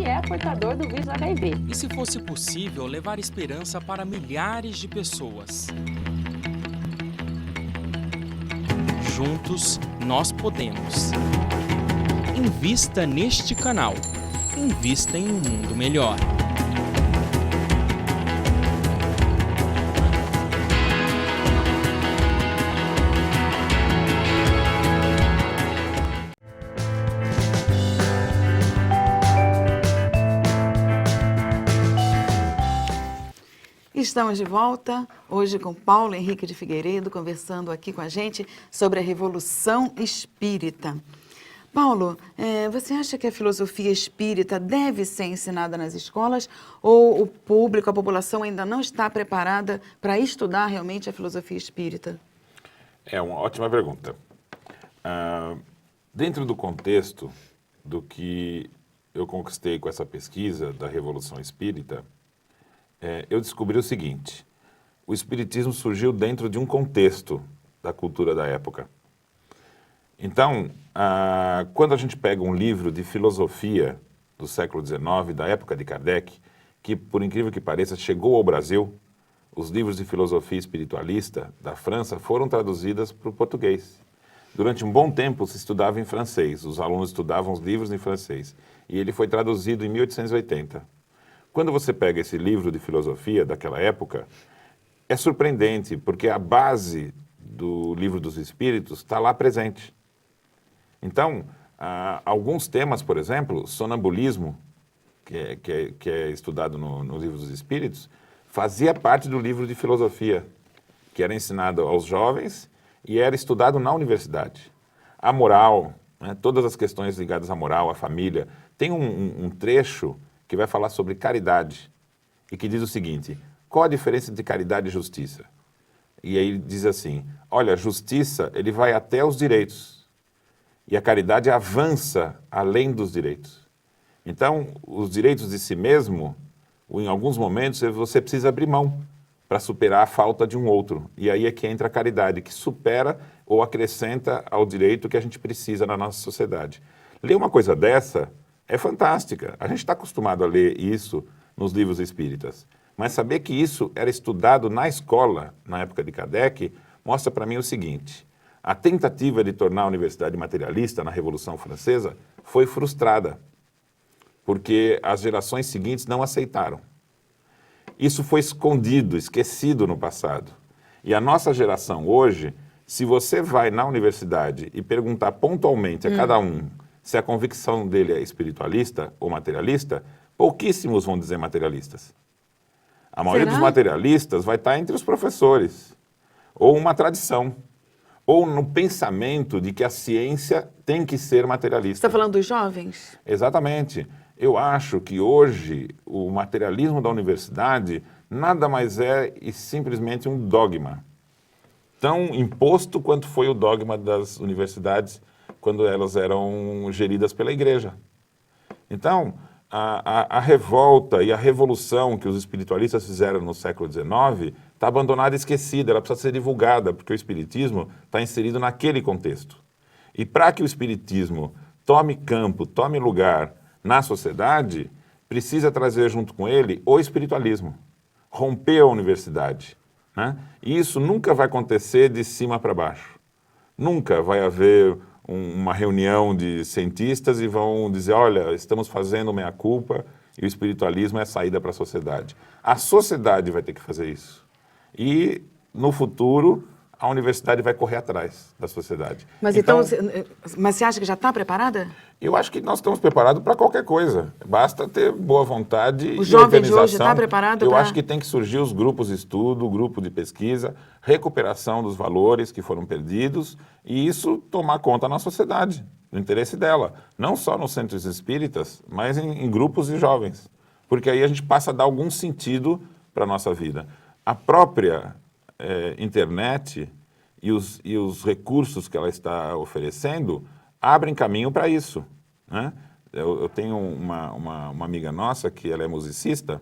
é portador do vírus HIV. E se fosse possível levar esperança para milhares de pessoas? Juntos, nós podemos. Invista neste canal. Invista em um mundo melhor. Estamos de volta, hoje com Paulo Henrique de Figueiredo, conversando aqui com a gente sobre a Revolução Espírita. Paulo, você acha que a filosofia espírita deve ser ensinada nas escolas ou o público, a população ainda não está preparada para estudar realmente a filosofia espírita? É uma ótima pergunta. Dentro do contexto do que eu conquistei com essa pesquisa da Revolução Espírita, eu descobri o seguinte: o Espiritismo surgiu dentro de um contexto da cultura da época. Então, quando a gente pega um livro de filosofia do século XIX, da época de Kardec, que, por incrível que pareça, chegou ao Brasil, os livros de filosofia espiritualista da França foram traduzidos para o português. Durante um bom tempo se estudava em francês, os alunos estudavam os livros em francês, e ele foi traduzido em 1880. Quando você pega esse livro de filosofia daquela época, é surpreendente, porque a base do Livro dos Espíritos está lá presente. Então, alguns temas, por exemplo, sonambulismo, que é estudado no Livro dos Espíritos, fazia parte do livro de filosofia, que era ensinado aos jovens e era estudado na universidade. A moral, né, todas as questões ligadas à moral, à família. Tem um trecho que vai falar sobre caridade e que diz o seguinte: qual a diferença entre caridade e justiça? E aí diz assim: olha, a justiça ele vai até os direitos e a caridade avança além dos direitos. Então, os direitos de si mesmo, em alguns momentos, você precisa abrir mão para superar a falta de um outro. E aí é que entra a caridade, que supera ou acrescenta ao direito que a gente precisa na nossa sociedade. Ler uma coisa dessa é fantástica. A gente está acostumado a ler isso nos livros espíritas. Mas saber que isso era estudado na escola, na época de Kardec, mostra para mim o seguinte: a tentativa de tornar a universidade materialista na Revolução Francesa foi frustrada, porque as gerações seguintes não aceitaram. Isso foi escondido, esquecido no passado. E a nossa geração hoje, se você vai na universidade e perguntar pontualmente a cada um se a convicção dele é espiritualista ou materialista, pouquíssimos vão dizer materialistas. A maioria dos materialistas vai estar entre os professores, ou uma tradição, ou no pensamento de que a ciência tem que ser materialista. Você está falando dos jovens? Exatamente. Eu acho que hoje o materialismo da universidade nada mais é e simplesmente um dogma, tão imposto quanto foi o dogma das universidades quando elas eram geridas pela igreja. Então, a revolta e a revolução que os espiritualistas fizeram no século XIX está abandonada e esquecida, ela precisa ser divulgada, porque o espiritismo está inserido naquele contexto. E para que o espiritismo tome campo, tome lugar na sociedade, precisa trazer junto com ele o espiritualismo, romper a universidade, né? E isso nunca vai acontecer de cima para baixo. Nunca vai haver uma reunião de cientistas e vão dizer: olha, estamos fazendo meia-culpa e o espiritualismo é a saída para a sociedade. A sociedade vai ter que fazer isso. E, no futuro, a universidade vai correr atrás da sociedade. Mas mas você acha que já está preparada? Eu acho que nós estamos preparados para qualquer coisa. Basta ter boa vontade e Os jovens de organização. hoje estão preparados? Eu acho que tem que surgir os grupos de estudo, grupo de pesquisa, recuperação dos valores que foram perdidos e isso tomar conta na sociedade, no interesse dela. Não só nos centros espíritas, mas em grupos de jovens. Porque aí a gente passa a dar algum sentido para a nossa vida. A própria internet e os recursos que ela está oferecendo abrem caminho para isso, né? Eu tenho uma amiga nossa que ela é musicista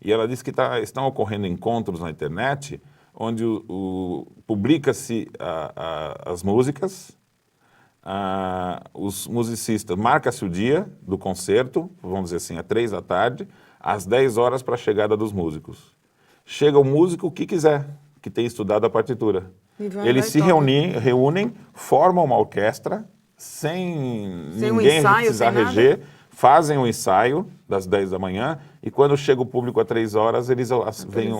e ela disse que estão ocorrendo encontros na internet onde publica-se as músicas, os musicistas, marca-se o dia do concerto, vamos dizer assim, às 3 da tarde, às 10 horas para a chegada dos músicos. Chega o músico que quiser, que tenha estudado a partitura. Eles se reúnem, formam uma orquestra, sem ninguém precisar reger, fazem um ensaio das 10 da manhã e quando chega o público às 3 horas, eles vêm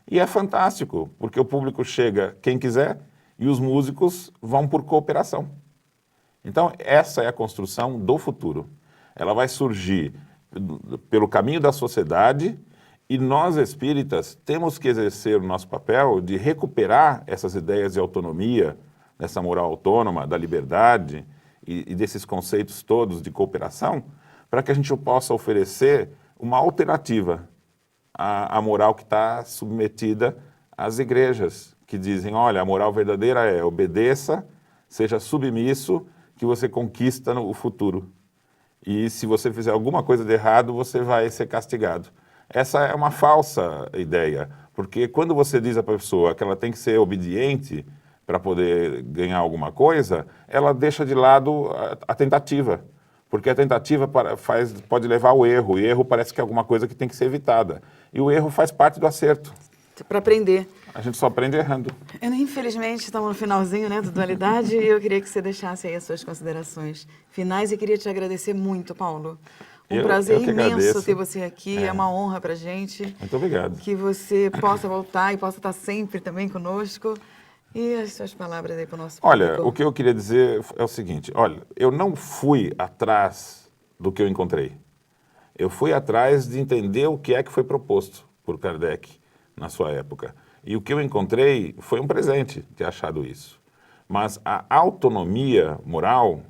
E é fantástico, porque o público chega quem quiser e os músicos vão por cooperação. Então, essa é a construção do futuro. Ela vai surgir pelo caminho da sociedade e nós, espíritas, temos que exercer o nosso papel de recuperar essas ideias de autonomia, dessa moral autônoma, da liberdade e desses conceitos todos de cooperação, para que a gente possa oferecer uma alternativa à moral que está submetida às igrejas, que dizem, olha, a moral verdadeira é obedeça, seja submisso, que você conquista o futuro. E se você fizer alguma coisa de errado, você vai ser castigado. Essa é uma falsa ideia, porque quando você diz à pessoa que ela tem que ser obediente para poder ganhar alguma coisa, ela deixa de lado a tentativa, porque a tentativa pode levar ao erro, e erro parece que é alguma coisa que tem que ser evitada. E o erro faz parte do acerto. Para aprender. A gente só aprende errando. Infelizmente, estamos no finalzinho, né, do Dualidade, e eu queria que você deixasse aí as suas considerações finais e queria te agradecer muito, Paulo. Prazer imenso ter você aqui, é uma honra para a gente. Muito obrigado. Que você possa voltar e possa estar sempre também conosco. E as suas palavras aí para o nosso público. Olha, o que eu queria dizer é o seguinte, olha, eu não fui atrás do que eu encontrei. Eu fui atrás de entender o que é que foi proposto por Kardec na sua época. E o que eu encontrei foi um presente ter achado isso. Mas a autonomia moral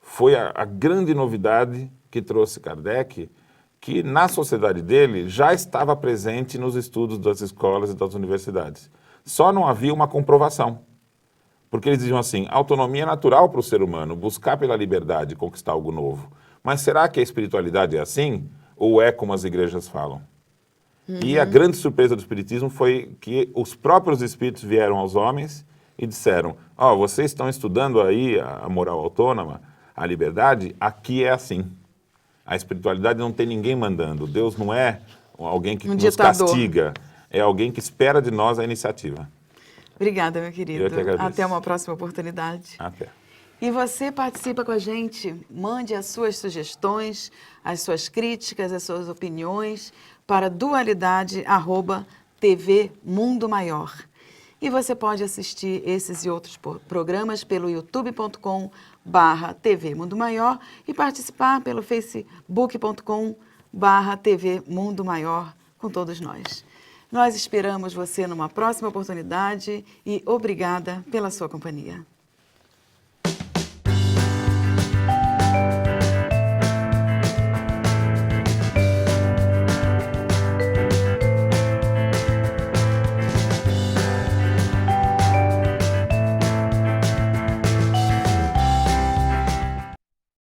foi a grande novidade que trouxe Kardec, que na sociedade dele já estava presente nos estudos das escolas e das universidades. Só não havia uma comprovação. Porque eles diziam assim, autonomia é natural para o ser humano, buscar pela liberdade, conquistar algo novo. Mas será que a espiritualidade é assim? Ou é como as igrejas falam? E a grande surpresa do Espiritismo foi que os próprios Espíritos vieram aos homens e disseram, vocês estão estudando aí a moral autônoma, a liberdade, aqui é assim. A espiritualidade não tem ninguém mandando. Deus não é alguém que nos castiga, é alguém que espera de nós a iniciativa. Obrigada, meu querido. Eu que agradeço. Até uma próxima oportunidade. Até. E você participa com a gente, mande as suas sugestões, as suas críticas, as suas opiniões para dualidade@TV Mundo Maior. E você pode assistir esses e outros programas pelo youtube.com/TV Mundo Maior e participar pelo facebook.com/TV Mundo Maior com todos nós. Nós esperamos você numa próxima oportunidade e obrigada pela sua companhia.